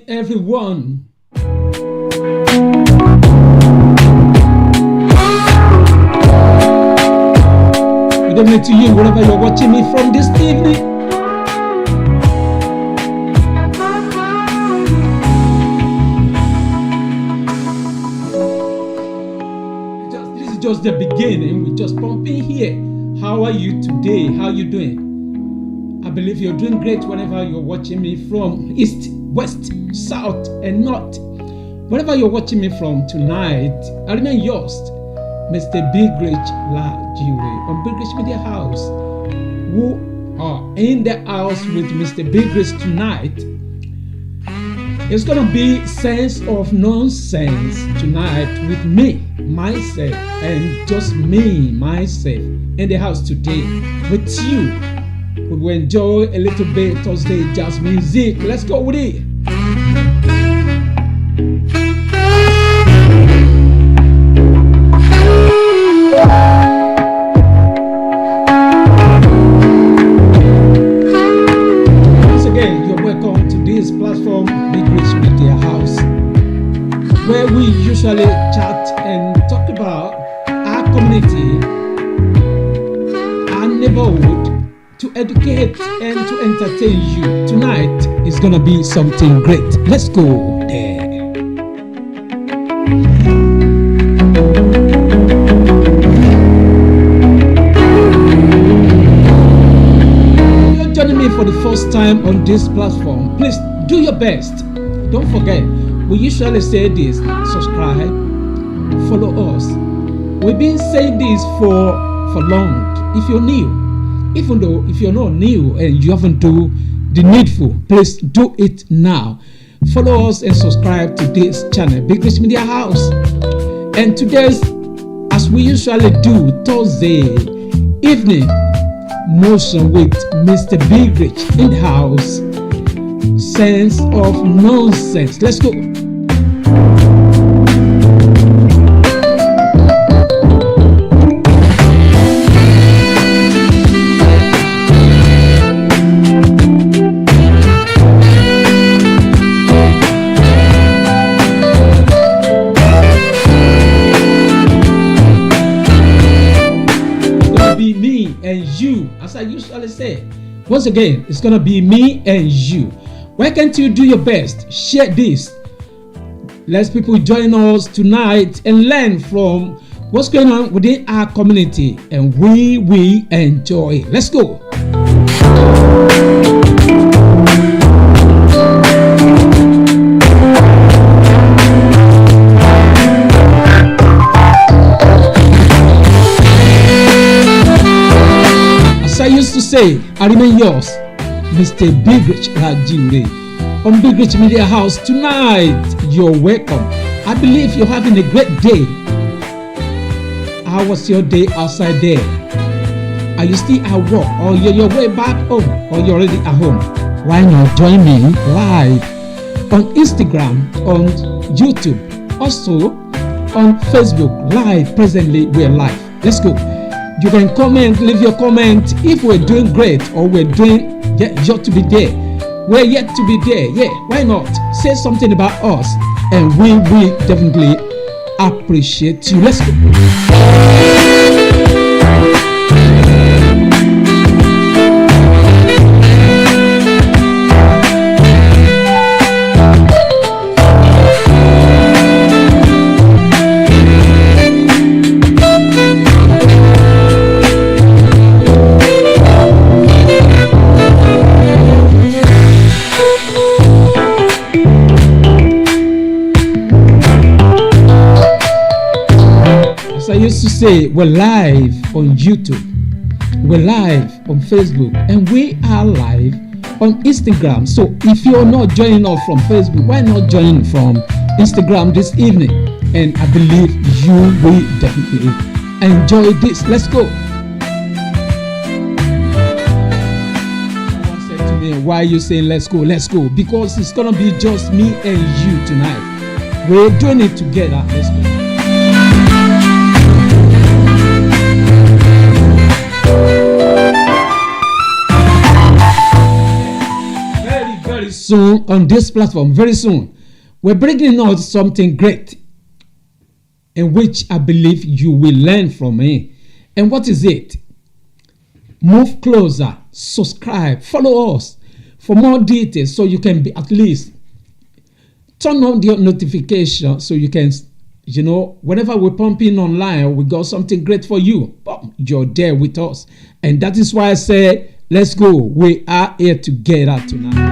Everyone, good evening to you wherever you're watching me from this evening. This is just the beginning. We're just pumping here. How are you today? How are you doing? I believe you're doing great whenever you're watching me from East, West, South, and North. Wherever you're watching me from tonight, I remain yours, Mrbigrich on Mrbigrich Media House. Who are in the house with Mrbigrich tonight? It's gonna be sense of nonsense tonight with me, myself, and just me, myself, in the house today with you. We will enjoy a little bit Thursday jazz music. Let's go with it. Once again, you're welcome to this platform, Mrbigrich Media House, where we usually chat and talk about our community, our neighborhood, to educate and to entertain you. Tonight is gonna be something great. Let's go there. You're joining me for the first time on this platform. Please do your best. Don't forget, we usually say this: subscribe, follow us. We've been saying this for long. If you're new, even though if you're not new and you haven't do the needful, please do it now. Follow us and subscribe to this channel, Mrbigrich Media House. And today's, as we usually do, Thursday evening motion with Mrbigrich in the house. Sense of nonsense. Let's go. As I usually say, once again, it's gonna be me and you. Why can't you do your best? Share this. Let people join us tonight and learn from what's going on within our community, and we will enjoy. Let's go. I used to say, I remain yours, Mrbigrich on Mrbigrich Media House. Tonight, you're welcome. I believe you're having a great day. How was your day outside there? Are you still at work, or you're your way back home, or you're already at home? Why not join me live on Instagram, on YouTube, also on Facebook live? Presently, we're live. Let's go. You can comment, leave your comment if we're doing great or we're doing yet to be there. We're yet to be there. Yeah, why not? Say something about us and we will definitely appreciate you. Let's go. I used to say, we're live on YouTube, we're live on Facebook, and we are live on Instagram. So if you're not joining us from Facebook, why not join from Instagram this evening? And I believe you will definitely enjoy this. Let's go. Someone said to me, why are you saying let's go? Let's go. Because it's going to be just me and you tonight. We're doing it together. Let's go. Very soon on this platform, very soon, we're bringing out something great in which I believe you will learn from me. And what is it? Move closer, subscribe, follow us for more details so you can be at least turn on the notification so you can, whenever we pump in online, we got something great for you. You're there with us. And that is why I say, let's go. We are here together tonight.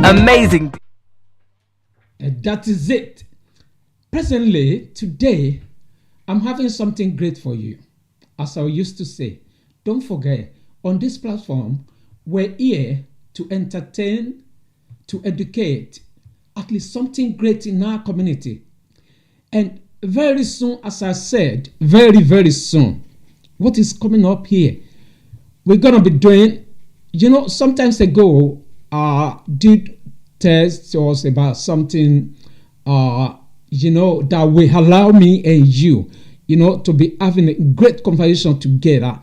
Amazing. And that is it. Presently, today, I'm having something great for you. As I used to say, don't forget, on this platform, we're here to entertain, to educate, at least something great in our community. And very soon, as I said, very, very soon, what is coming up here? We're going to be doing, sometimes ago, did test us about something, that will allow me and you, to be having a great conversation together,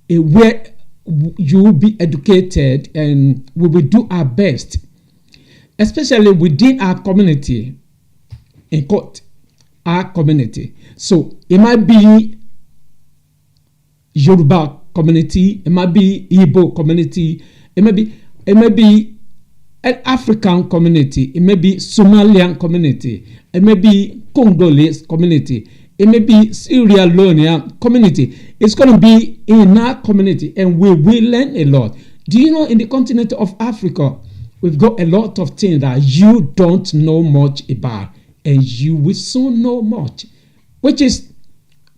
where you will be educated and we will do our best, especially within our community, in court, our community. So it might be Yoruba community, it might be Igbo community, it may be an African community, it may be Somalian community, it may be Congolese community, it may be Sierra Leonean community. It's going to be in our community and we will learn a lot. Do you know in the continent of Africa, we've got a lot of things that you don't know much about and you will soon know much, which is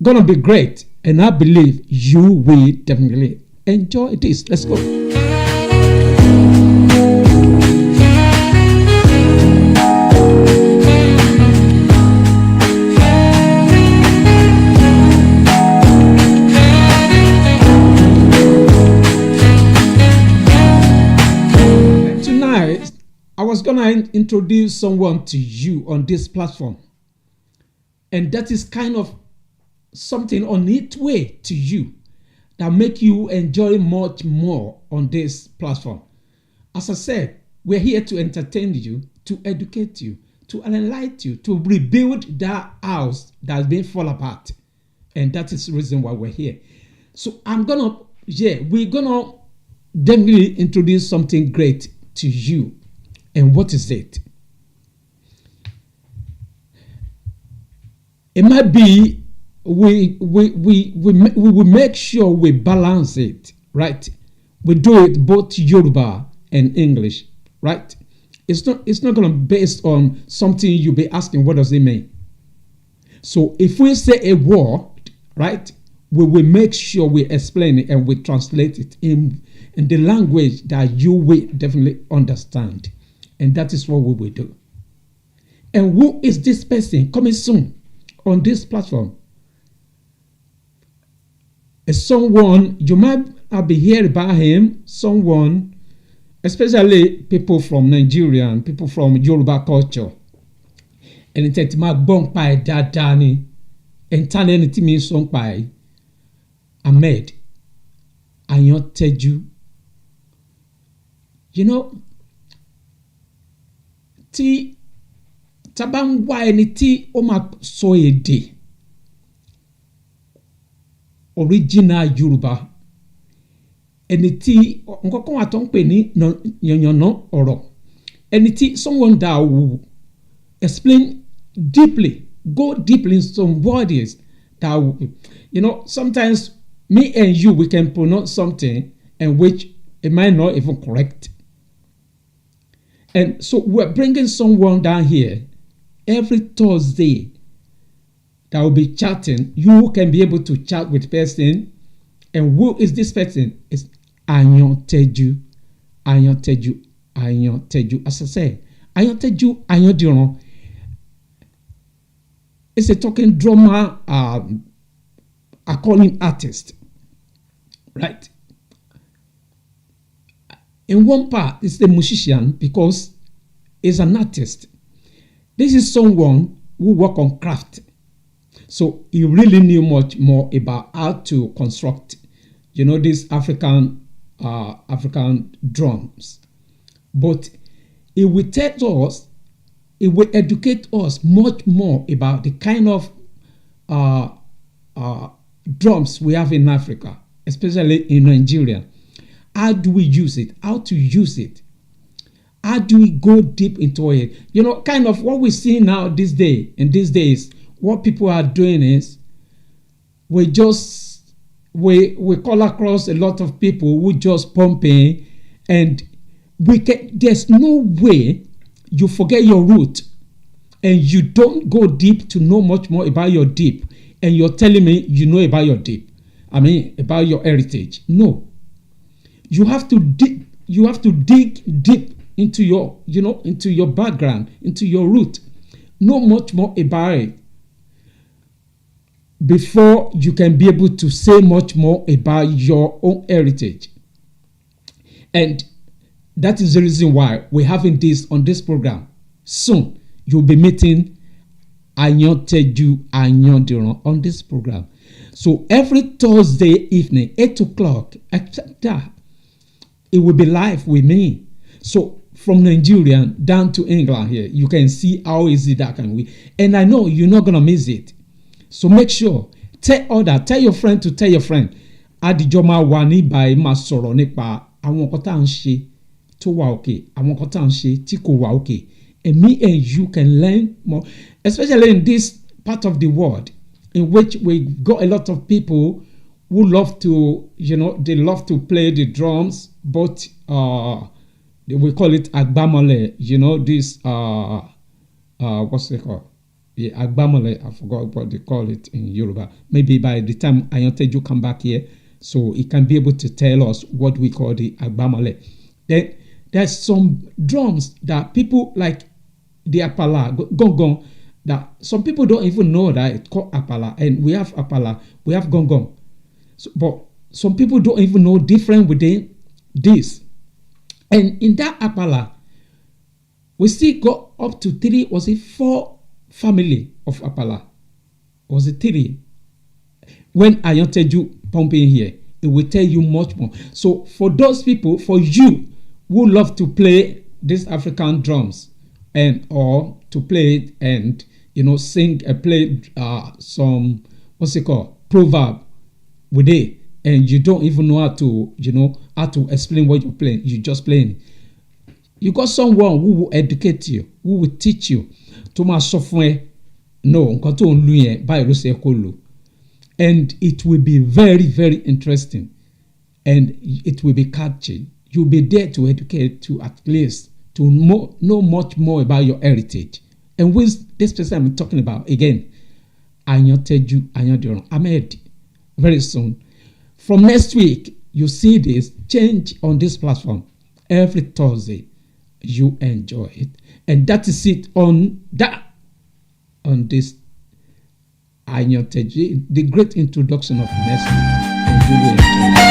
going to be great. And I believe you will definitely enjoy this. Let's go. I was going to introduce someone to you on this platform. And that is kind of something on its way to you that make you enjoy much more on this platform. As I said, we're here to entertain you, to educate you, to enlighten you, to rebuild that house that's been fall apart. And that is the reason why we're here. So we're going to definitely introduce something great to you. And what is it? It might be we will make sure we balance it, right? We do it both Yoruba and English, right? It's not going to be based on something you'll be asking, what does it mean? So if we say a word, right, we will make sure we explain it and we translate it in the language that you will definitely understand. And that is what we will do. And who is this person coming soon on this platform? It's someone, you might not be hearing about him, someone, especially people from Nigeria and people from Yoruba culture. And it's a ma bon pai dadani, and tani ti mi song pai, Ahmed, Ayon Teju. Tí taba ń wá ẹni tí ó máa sọ èdè original Yorùbá, ẹni tí nǹkan kan wà tó ń pè ní yànnàná ọ̀rọ̀, ẹni tí someone that will explain deeply go deeply in some words that, sometimes me and you, we can pronounce something and which it might not even correct. And so we're bringing someone down here every Thursday that will be chatting. You can be able to chat with person. And who is this person? It's Ayanteju. As I said, Ayanteju Ayodiran is a talking drummer, a calling artist, right? In one part, it's the musician because he's an artist. This is someone who work on craft. So he really knew much more about how to construct, these African drums. But it will tell us, it will educate us much more about the kind of drums we have in Africa, especially in Nigeria. How do we use it? How to use it? How do we go deep into it? Kind of what we see now these days, what people are doing is we call across a lot of people who just pumping, and there's no way you forget your root and you don't go deep to know much more about your deep, and you're telling me you know about your deep. About your heritage. No. You have to dig deep into your, into your background, into your root. Know much more about it before you can be able to say much more about your own heritage. And that is the reason why we're having this on this program. Soon, you'll be meeting Ayanteju Ayodiran on this program. So every Thursday evening, 8 o'clock, except that, it will be live with me. So from Nigeria down to England here, you can see how easy that can be. And I know you're not going to miss it. So make sure, tell your friend to tell your friend. Adijoma wa ni ba ma sọ̀rọ̀ nípa àwọn nǹkan tá ń ṣe tó wà okay, àwọn nǹkan tá ń ṣe tí kò wà okay. And me and you can learn more, especially in this part of the world in which we got a lot of people who love to, they love to play the drums, but we call it agbamole, this what's it called? Yeah, agbamole, I forgot what they call it in Yoruba. Maybe by the time Ayanteju come back here, so he can be able to tell us what we call the agbamole. Then there's some drums that people like the apala, gong, that some people don't even know that it's called apala. And we have apala, we have gong. So, but some people don't even know different within this. And in that apala, we still got up to 4 family of apala. Was it 3? When Ayanteju pumping here, it will tell you much more. So for those people, for you who love to play these African drums and or to play it and sing and play some proverb with it, and you don't even know how to explain what you're playing, you just playing. You got someone who will educate you, who will teach you. To my software, no, and it will be very, very interesting, and it will be catchy. You'll be there to educate, to at least to know much more about your heritage. And with this person I'm talking about again, Ayanteju Ayodiran Ahmed, very soon. From next week, you see this change on this platform every Thursday. You enjoy it, and that is it on this Ayanteju, the great introduction of next week, and you will enjoy it.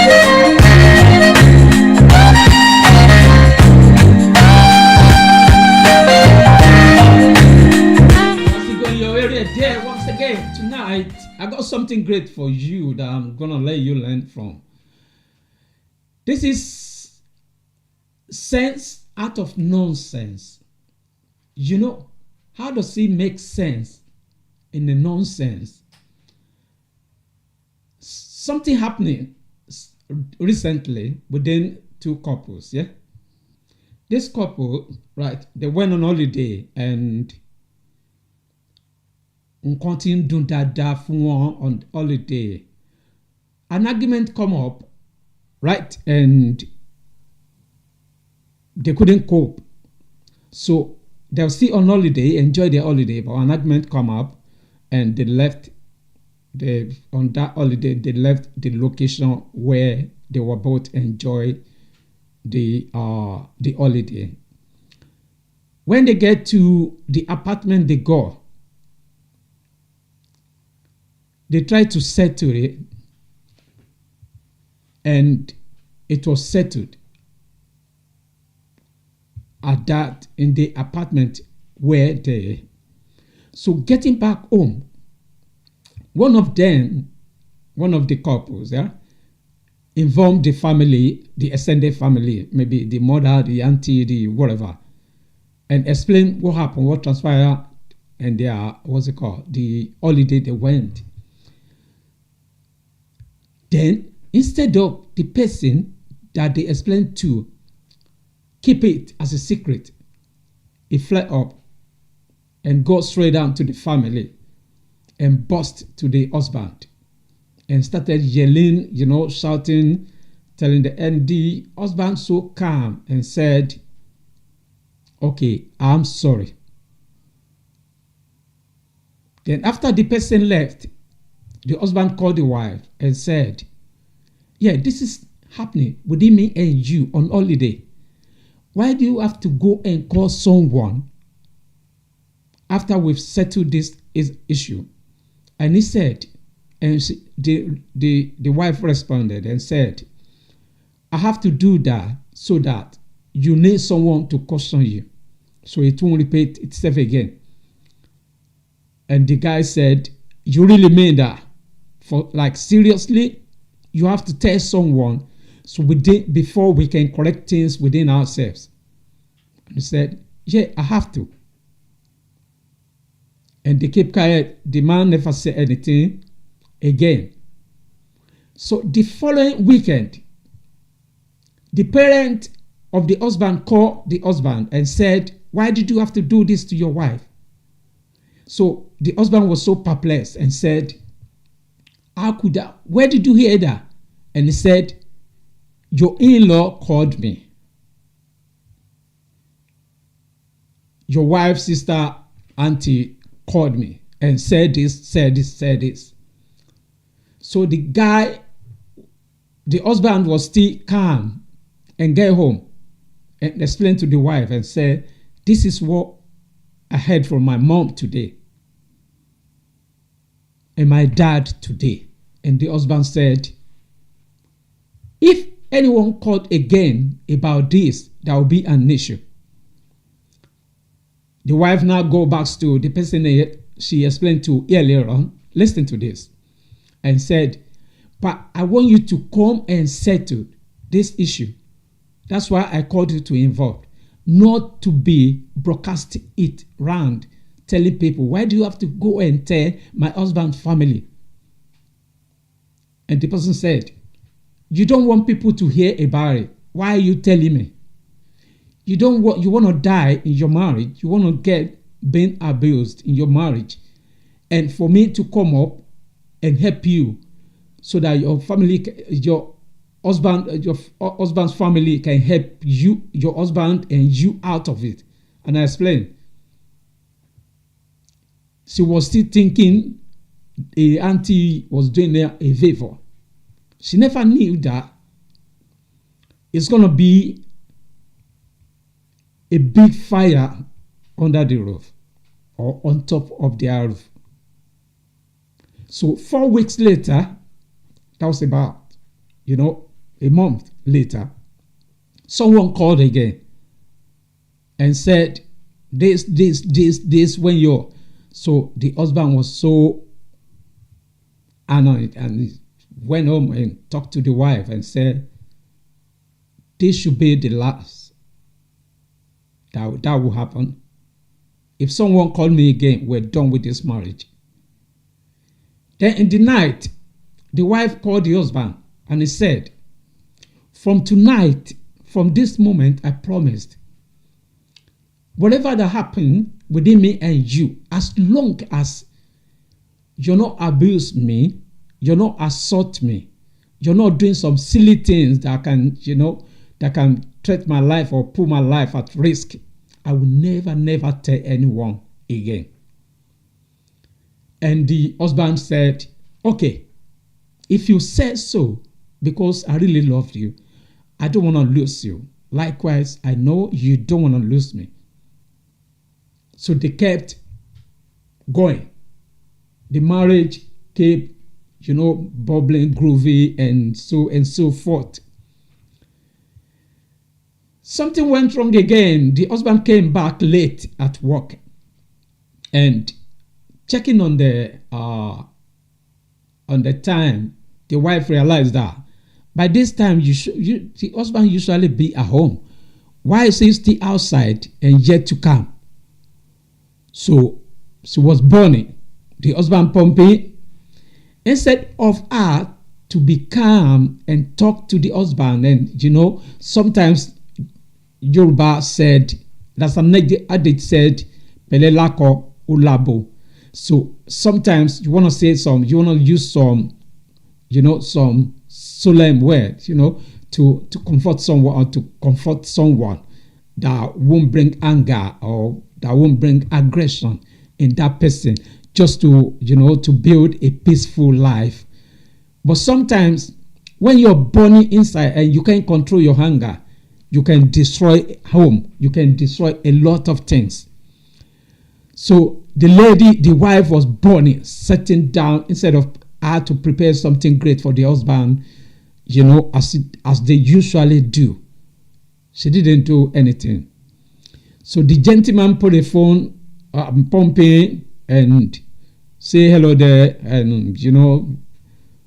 Once again, tonight I got something great for you that I'm gonna let you learn from. This is sense out of nonsense. How does it make sense in the nonsense? Something happening recently within 2 couples, yeah? This couple, right, they went on holiday and nǹkan tí ń dùn dáadáa fún wọn on holiday. An argument come up, right? And they couldn't cope. So they were still on holiday, enjoy their holiday, but an argument come up and they left. On that holiday, they left the location where they were both enjoy the holiday. When they get to the apartment they go, they try to settle it, and it was settled at that in the apartment where they. So getting back home, one of the couples, informed the family, the extended family, maybe the mother, the auntie, the whatever, and explain what happened, what transpired, and the holiday they went. Then, instead of the person that they explained to keep it as a secret, he fled up and got straight down to the family and burst to the husband and started yelling, shouting, telling the husband so calm and said, "Okay, I'm sorry." Then after the person left, the husband called the wife and said, "Yeah, this is happening within me and you on holiday. Why do you have to go and call someone after we've settled this issue?" And he said, and the wife responded and said, "I have to do that so that you need someone to caution you, so it won't repeat itself again." And the guy said, "You really mean that? Seriously? You have to tell someone so before we can correct things within ourselves?" And he said, "Yeah, I have to." And they kept quiet. The man never said anything again. So the following weekend, the parent of the husband called the husband and said, "Why did you have to do this to your wife?" So the husband was so perplexed and said, "How could that? Where did you hear that?" And he said, "Your in-law called me. Your wife's sister, auntie, called me and said this, said this, said this." So the husband was still calm and get home and explained to the wife and said, "This is what I heard from my mom today and my dad today." And the husband said, "If anyone called again about this, there will be an issue." The wife now go back to the person she explained to earlier on. Listen to this. And said, "But I want you to come and settle this issue. That's why I called you to involve. Not to be broadcasting it round, telling people, why do you have to go and tell my husband's family?" And the person said, "You don't want people to hear about it. Why are you telling me? You want to die in your marriage. You want to get being abused in your marriage. And for me to come up and help you so that your husband's family can help you, your husband and you out of it." And I explained. She was still thinking the auntie was doing her a favor. She never knew that it's going to be a big fire under the roof or on top of their roof. So 4 weeks later, that was about, a month later, someone called again and said, this, when you're. So the husband was so annoyed and he went home and talked to the wife and said, "This should be the last that will happen. If someone called me again, we're done with this marriage." Then in the night, the wife called the husband and he said, "From tonight, from this moment, I promised, whatever that happened within me and you, as long as you're not abuse me, you're not assault me, you're not doing some silly things that can, that can threaten my life or put my life at risk, I will never tell anyone again. And the husband said, okay, if you said so, because I really love you, I don't want to lose you. Likewise, I know you don't want to lose me. So they kept going. The marriage kept, bubbling, groovy, and so forth. Something went wrong again. The husband came back late at work, and checking on the time, the wife realized that by this time the husband usually be at home. Why is he still outside and yet to come? So she was burning. The husband pumping. Instead of her to be calm and talk to the husband, and sometimes Yoruba said, that's an adage said, pelelako ulabo. So sometimes you want to say you want to use some solemn words, to comfort someone or to comfort someone that won't bring anger or that won't bring aggression in that person, just to, to build a peaceful life. But sometimes when you're burning inside and you can't control your anger, you can destroy home. You can destroy a lot of things. So the wife was burning, sitting down instead of her to prepare something great for the husband, as they usually do. She didn't do anything. So the gentleman put a phone pumping and say hello there, and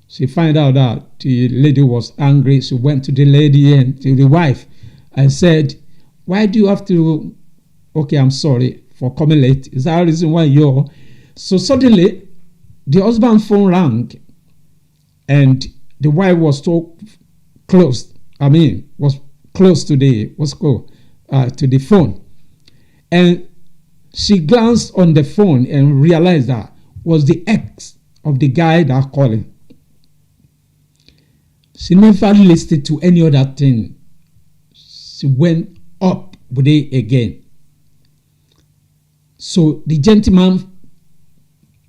she find out that the lady was angry. She went to the lady and to the wife and said, why do you have to, okay, I'm sorry for coming late. Is that the reason why you're... So suddenly, the husband's phone rang and the wife was so close. Was close to the phone. And she glanced on the phone and realized that was the ex of the guy that calling. She never listened to any other thing. She went up with it again. So the gentleman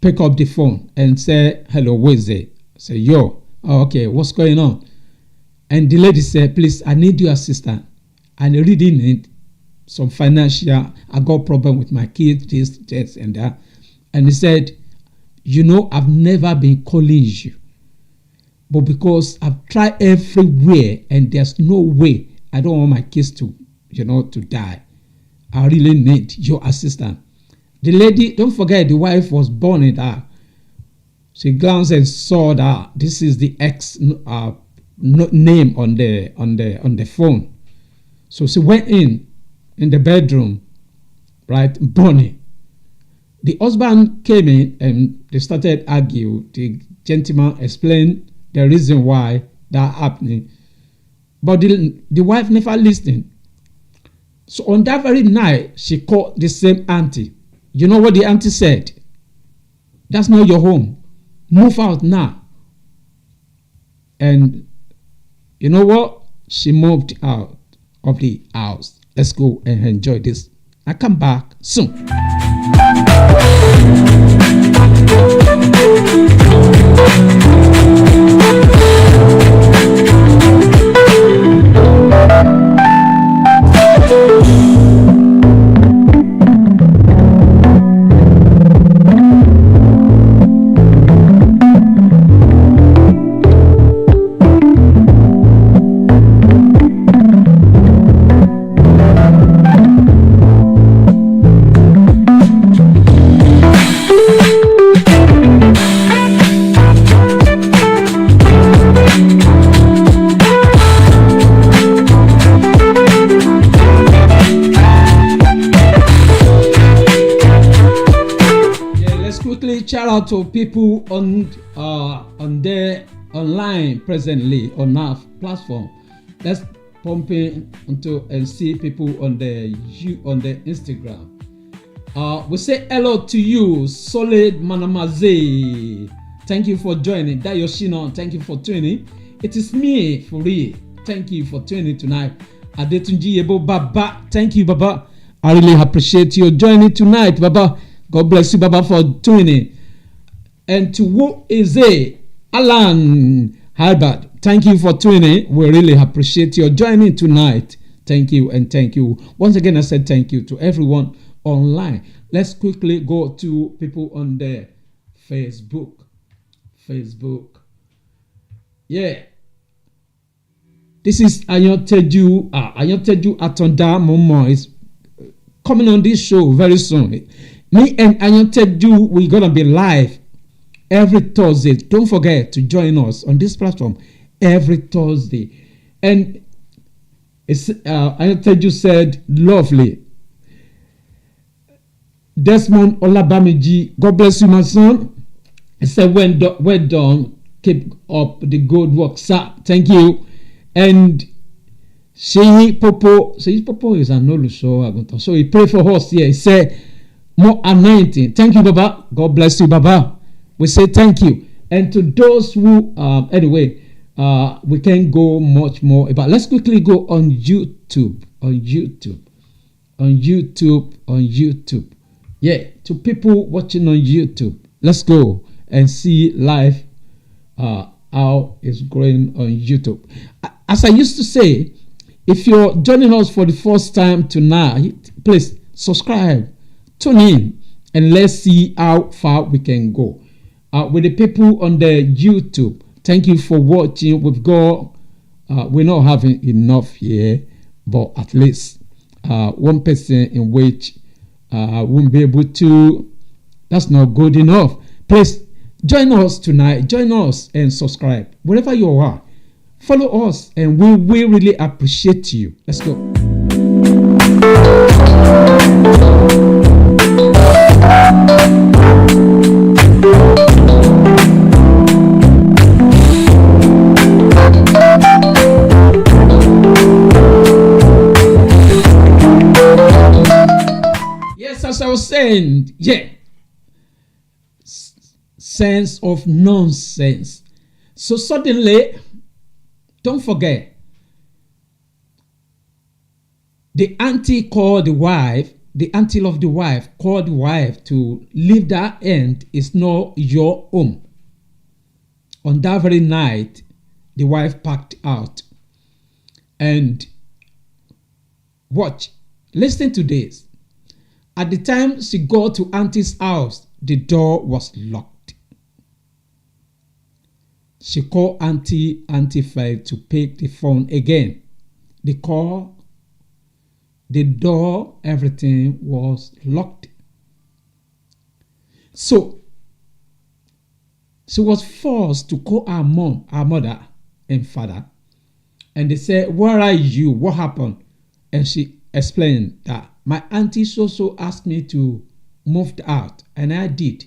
picked up the phone and said, hello, where's it? I said, yo, okay, what's going on? And the lady said, please, I need your assistance. I really need some financial, I got problem with my kids, this, and that. And he said, I've never been calling you. But because I've tried everywhere and there's no way, I don't want my kids to, to die. I really need your assistance. The lady, don't forget, the wife was born in that. She glanced and saw that this is the ex name on the phone. So she went in the bedroom, right, burning. The husband came in and they started arguing. The gentleman explained the reason why that happening. But the wife never listened. So on that very night, she called the same auntie. You know what the auntie said? That's not your home. Move out now. And you know what? She moved out of the house. Let's go and enjoy this. I come back soon. Shout out to people on their online presently on our platform. Let's pump in into and see people on the Instagram. We say hello to you, Solid Manamaze. Thank you for joining. Dayoshino, thank you for tuning. It is me, Furi. Thank you for tuning tonight. Adetunji Yebo Baba. Thank you, Baba. I really appreciate your joining tonight, Baba. God bless you, Baba, for tuning. And to who is it? Alan Halbert. Thank you for tuning. We really appreciate your joining tonight. Thank you and thank you. Once again, I said thank you to everyone online. Let's quickly go to people on the Facebook. Yeah. This is Ayoteju. Ayoteju Atonda Momo is coming on this show very soon. Me and Ayoteju, we're gonna be live every Thursday. Don't forget to join us on this platform every Thursday. And Ayoteju said, lovely. Desmond Olabamiji, God bless you, my son. He said, well done. Keep up the good work, sir. Thank you. And Shehi Popo is an Oluso. So he prayed for us here. He said, more anointing. Thank you, Baba. God bless you, Baba. We say thank you. And to those who, we can go much more. But let's quickly go on YouTube. On YouTube. Yeah, to people watching on YouTube. Let's go and see live how it's growing on YouTube. As I used to say, if you're joining us for the first time tonight, please subscribe, tune in, and let's see how far we can go. With the people on the YouTube, thank you for watching. We're not having enough here, but at least one person in which won't be able to. That's not good enough. Please join us tonight. Join us and subscribe wherever you are. Follow us, and we will really appreciate you. Let's go. Yes, as I was saying, yeah. Sense of nonsense. So suddenly, don't forget, the auntie called the wife, the auntie of the wife called the wife to leave that end is not your home. On that very night, the wife packed out. And watch, listen to this. At the time she got to auntie's house, the door was locked. She called auntie failed to pick the phone again. The call, the door, everything was locked. So she was forced to call her mom, her mother and father. And they said, where are you? What happened? And she explained that my auntie so asked me to move out. And I did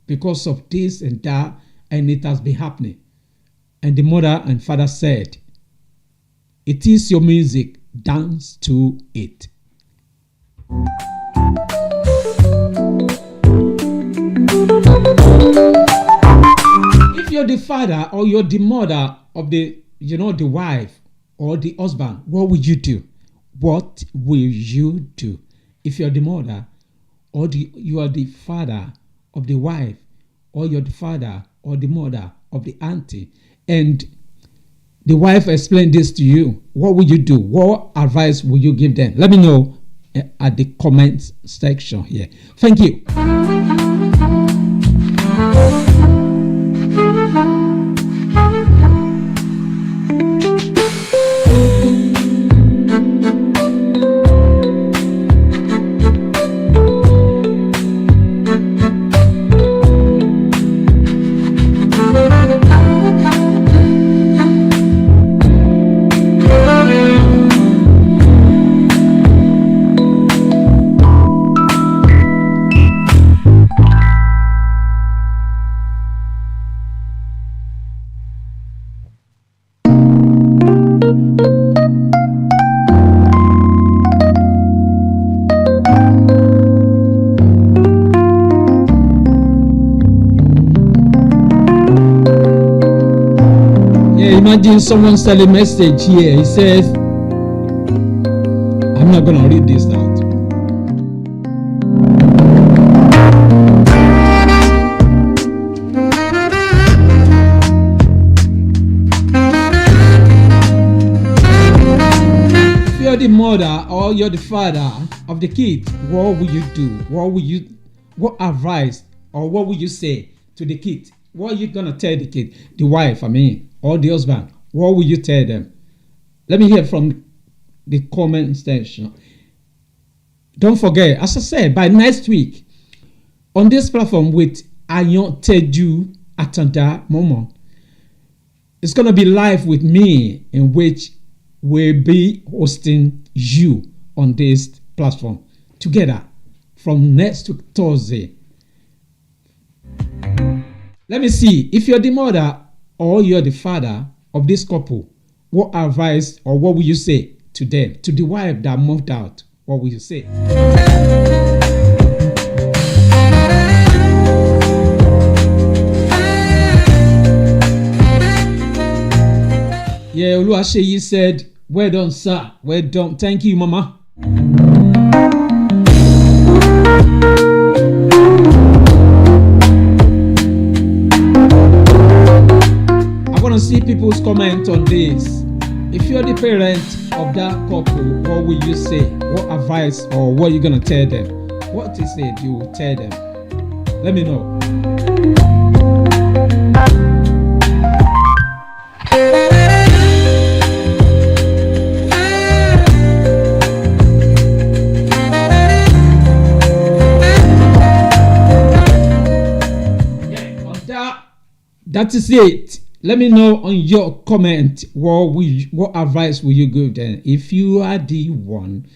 because of this and that. And it has been happening. And the mother and father said, it is your music, dance to it. If you're the father or you're the mother of the wife or the husband, what will you do? What will you do? If you're the mother or you are the father of the wife or you're the father or the mother of the auntie, and the wife explained this to you, what will you do? What advice will you give them? Let me know at the comment section here. Thank you. Imagine someone sent a message here. He says, I'm not going to read this out. If you're the mother or you're the father of the kid, what will you do? What advice or what will you say to the kid? What are you going to tell the kid? The wife, or the husband? What will you tell them? Let me hear from the comment section. Don't forget, as I said, by next week, on this platform with Ayon Teju Atanda Momo, it's going to be live with me, in which we'll be hosting you on this platform together from next week, Thursday. Let me see, if you're the mother or you're the father of this couple, what advice or what will you say to them, to the wife that moved out? What will you say? Yeah, Oluwaseyi said, well done, sir. Well done. Thank you, Mama. See people's comment on this. If you're the parent of that couple, what will you say? What advice or what are you gonna tell them? What is it you will tell them? Let me know. Yeah, on that is it. Let me know on your comment what advice will you give them if you are the one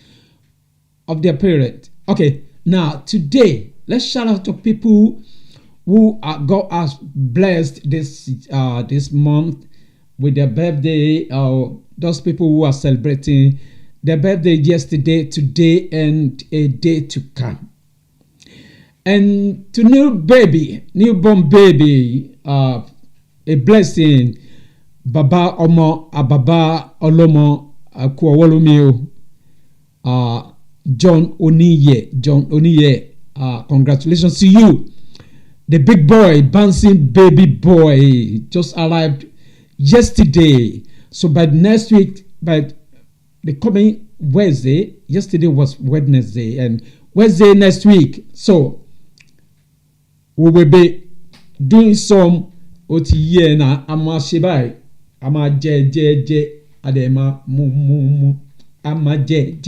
of their parent. Okay, now today let's shout out to people who God has blessed this month with their birthday. Those people who are celebrating their birthday yesterday, today, and a day to come. And to newborn baby. A blessing, Baba Omo, Ababa Olomo, Kuawolumio, John Oniye, congratulations to you. The big boy, bouncing baby boy, just arrived yesterday. So by next week, by the coming Wednesday, yesterday was Wednesday, and Wednesday next week, so we will be doing some Otiye na ama shebai ama je adema mu ama je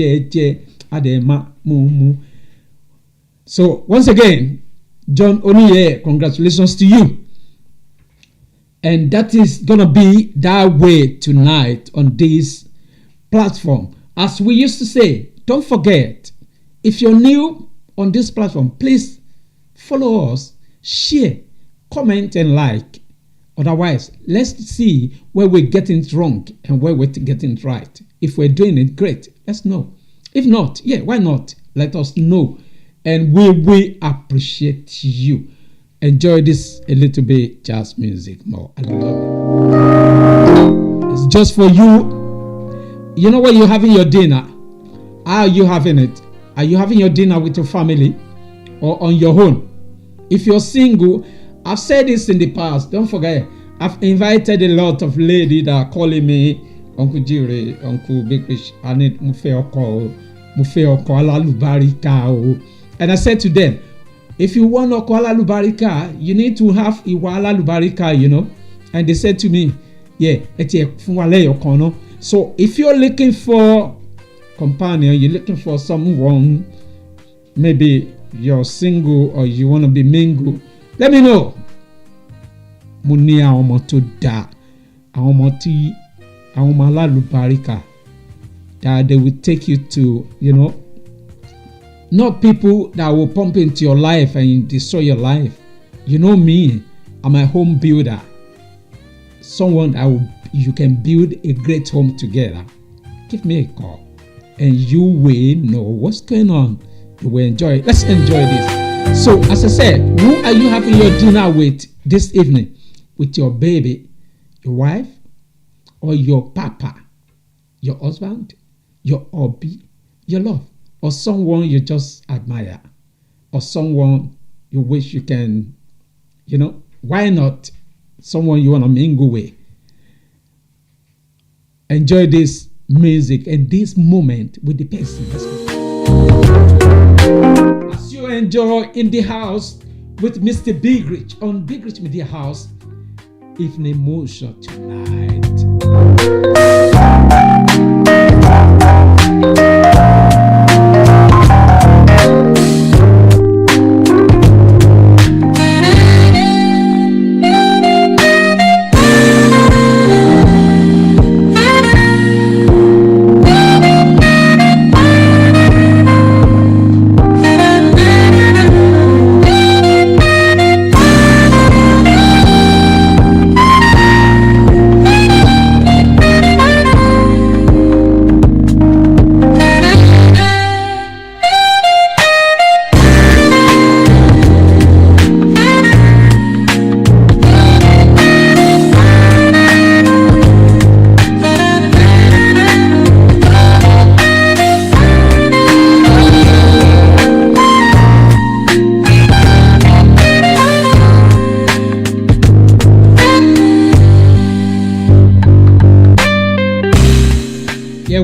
adema mu. So once again, John Oniye, congratulations to you. And that is gonna be that way tonight on this platform. As we used to say, don't forget, if you're new on this platform, please follow us, share, comment, and like. Otherwise, let's see where we're getting it wrong and where we're getting it right. If we're doing it, great. Let's know. If not, yeah, why not? Let us know. And we will appreciate you. Enjoy this a little bit jazz music more. I love it. It's just for you. You know where you're having your dinner? How are you having it? Are you having your dinner with your family or on your own? If you're single, I've said this in the past. Don't forget, I've invited a lot of ladies that are calling me Uncle Jire, Uncle Mrbigrich. I need Mufeoko Alalubarika. And I said to them, if you want Oko Alalubarika, you need to have Iwa Alalubarika, you know. And they said to me, yeah, so if you're looking for companion, you're looking for someone, maybe you're single or you want to be mingle, let me know. Mo ní àwọn ọmọ tó dáa, àwọn ọmọ tí àwọn ọmọ alálùbáríkà, that they will take you to, you know, not people that will pump into your life and destroy your life. You know me, I'm a home builder. Someone that you can build a great home together. Give me a call and you will know what's going on. You will enjoy it. Let's enjoy this. So, as I said, who are you having your dinner with this evening? With your baby, your wife, or your papa, your husband, your hobby, your love, or someone you just admire, or someone you wish you can, why not someone you want to mingle with? Enjoy this music and this moment with the person. Let's go. As you enjoy in the house with Mr. Mrbigrich on Mrbigrich Media House, evening motion tonight.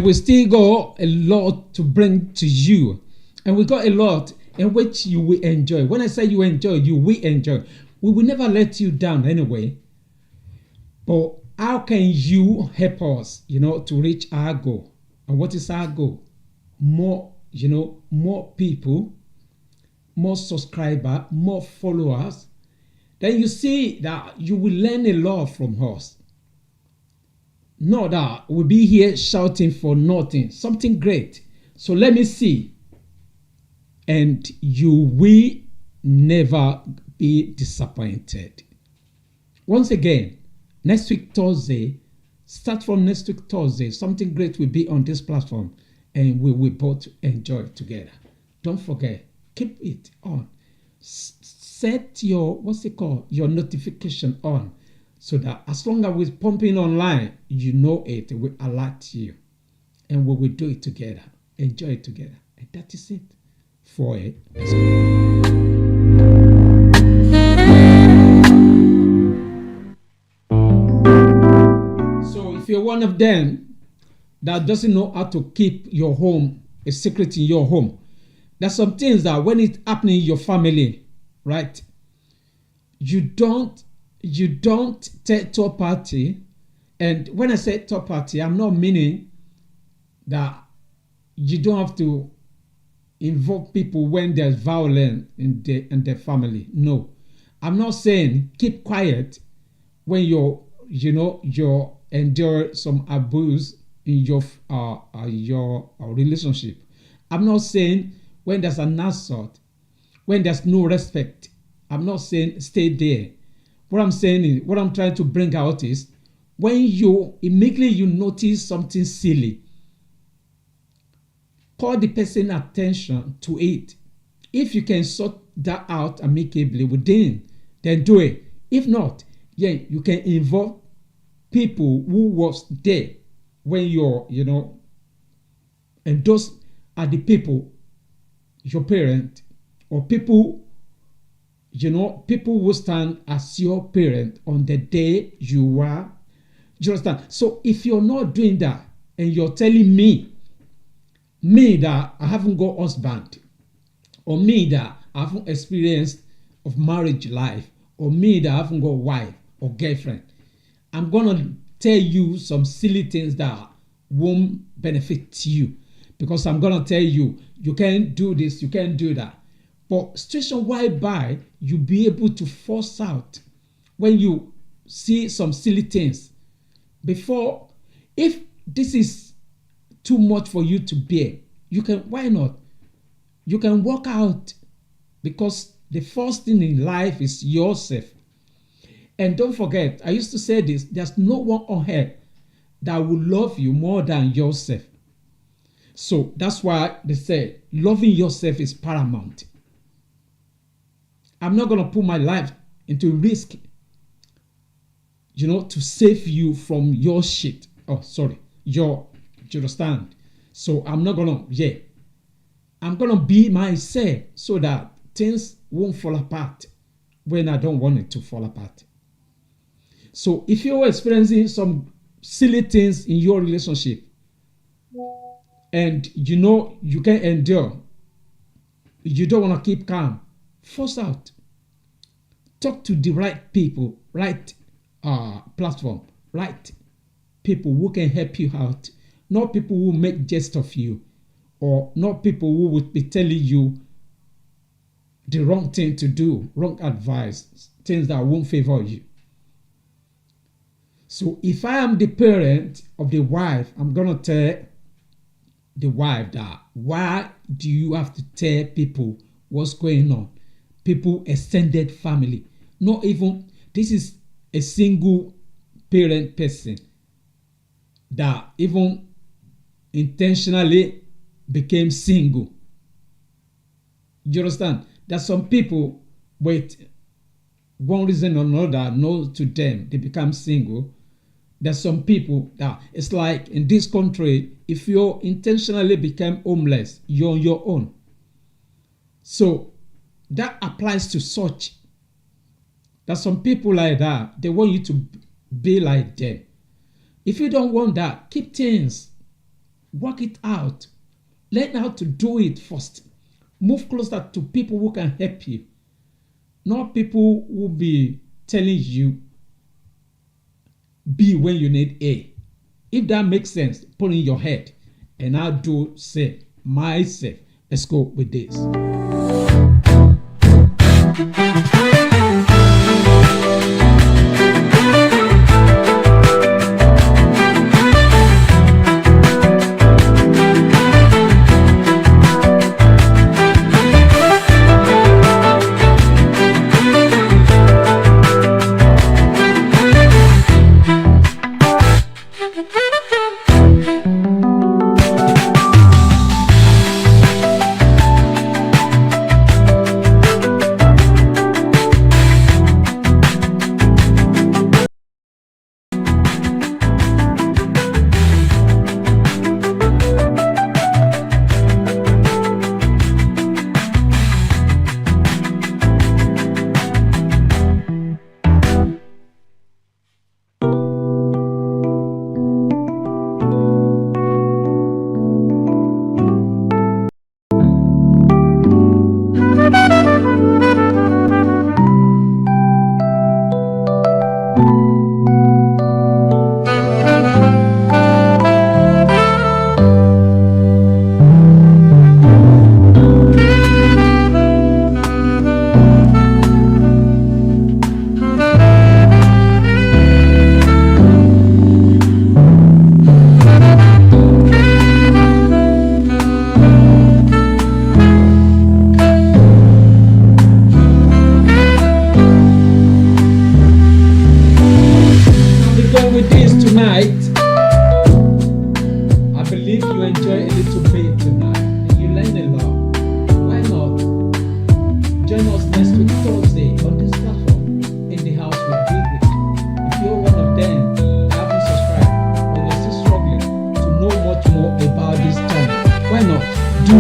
We still got a lot to bring to you, and we got a lot in which you will enjoy. When I say you enjoy, you will enjoy. We will never let you down anyway. But how can you help us, to reach our goal? And what is our goal? More, more people, more subscribers, more followers. Then you see that you will learn a lot from us. Not that we'll be here shouting for nothing, something great. So let me see. And you will never be disappointed. Once again, next week Thursday, start from next week Thursday, something great will be on this platform and we will both enjoy it together. Don't forget, keep it on. Set your, your notification on. So that as long as we're pumping online, you know it will alert you. And we will do it together. Enjoy it together. And that is it for it. So if you're one of them that doesn't know how to keep your home a secret in your home, there's some things that when it's happening in your family, right, you don't take third party. And when I say third party, I'm not meaning that you don't have to involve people when there's violence in their family. No, I'm not saying keep quiet when you're endure some abuse in your relationship. I'm not saying when there's an assault, when there's no respect. I'm not saying stay there. What I'm saying is, what I'm trying to bring out is, when you immediately notice something silly, call the person attention to it. If you can sort that out amicably within, then do it. If not, you can involve people who was there when you're, and those are the people, your parent, or people, people will stand as your parent on the day you are. Do you understand? So if you're not doing that and you're telling me that I haven't got husband, or me that I haven't experienced of marriage life, or me that I haven't got wife or girlfriend, I'm gonna tell you some silly things that won't benefit you, because I'm gonna tell you can't do this, you can't do that. But situation whereby you'll be able to force out when you see some silly things. Before, if this is too much for you to bear, why not? You can walk out, because the first thing in life is yourself. And don't forget, I used to say this, there's no one on earth that will love you more than yourself. So that's why they say loving yourself is paramount. I'm not going to put my life into risk, to save you from your shit. Oh, sorry, you understand? So I'm not gonna, I'm gonna be myself so that things won't fall apart when I don't want it to fall apart. So if you're experiencing some silly things in your relationship and you can endure, you don't want to keep calm, force out. Talk to the right people, right platform, right people who can help you out, not people who make jest of you, or not people who would be telling you the wrong thing to do, wrong advice, things that won't favor you. So if I am the parent of the wife, I'm going to tell the wife that, why do you have to tell people what's going on? People, extended family. Not even, this is a single parent person that even intentionally became single. You understand? That some people, with one reason or another, knows to them, they become single. There's some people that it's like in this country, if you intentionally become homeless, you're on your own. So that applies to such. There's some people like that, they want you to be like them. If you don't want that, keep things, work it out, learn how to do it first. Move closer to people who can help you, not people who be telling you B when you need A. If that makes sense, put in your head. And I'll do say myself. Let's go with this.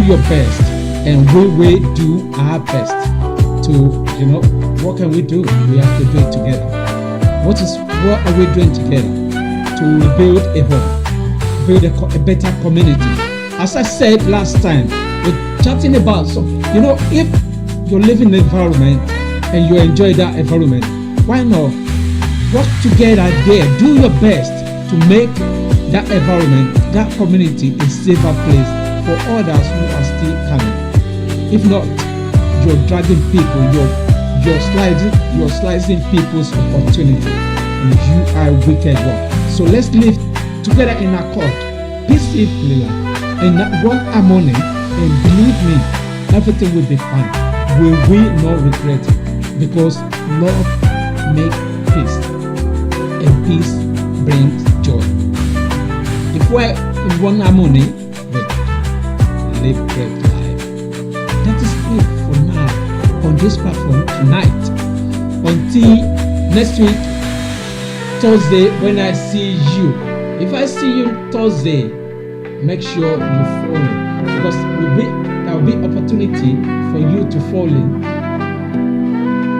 Your best, and we will do our best to, what can we do? We have to do it together. What are we doing together to build a home, build a better community? As I said last time, we're chatting about if you live in an environment and you enjoy that environment, why not work together there? Do your best to make that environment, that community, a safer place for others who are still coming. If not, you're dragging people, you're slicing people's opportunity, and you are wicked one. So let's live together in accord, peacefully, in one harmony, and believe me, everything will be fine. We will not regret it, because love makes peace, and peace brings joy. If we're in one harmony, live great life. That is it for now on this platform tonight. Until next week, Thursday when I see you. If I see you Thursday, make sure you follow, because there will be opportunity for you to fall in.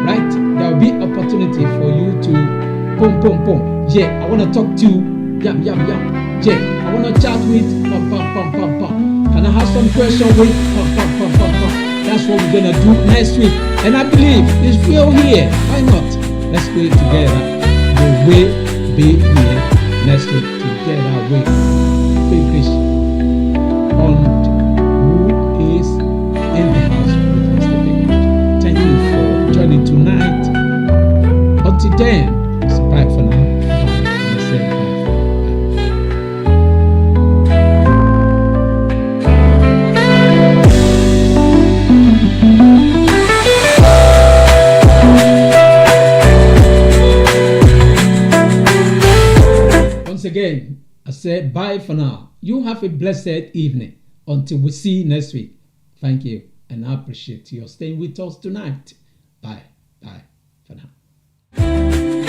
Right? There will be opportunity for you to Yeah, I want to talk to yam. Yeah, I want to chat with Can I have some question with That's what we're gonna do next week. And I believe it's real here. Why not? Let's do it together. We will be here next week together with Mrbigrich, who is in the house with Mr. Mrbigrich. Thank you for joining tonight. Until then, it's bye for now. Again, I said bye for now. You have a blessed evening until we see you next week. Thank you, and I appreciate your staying with us tonight. Bye for now.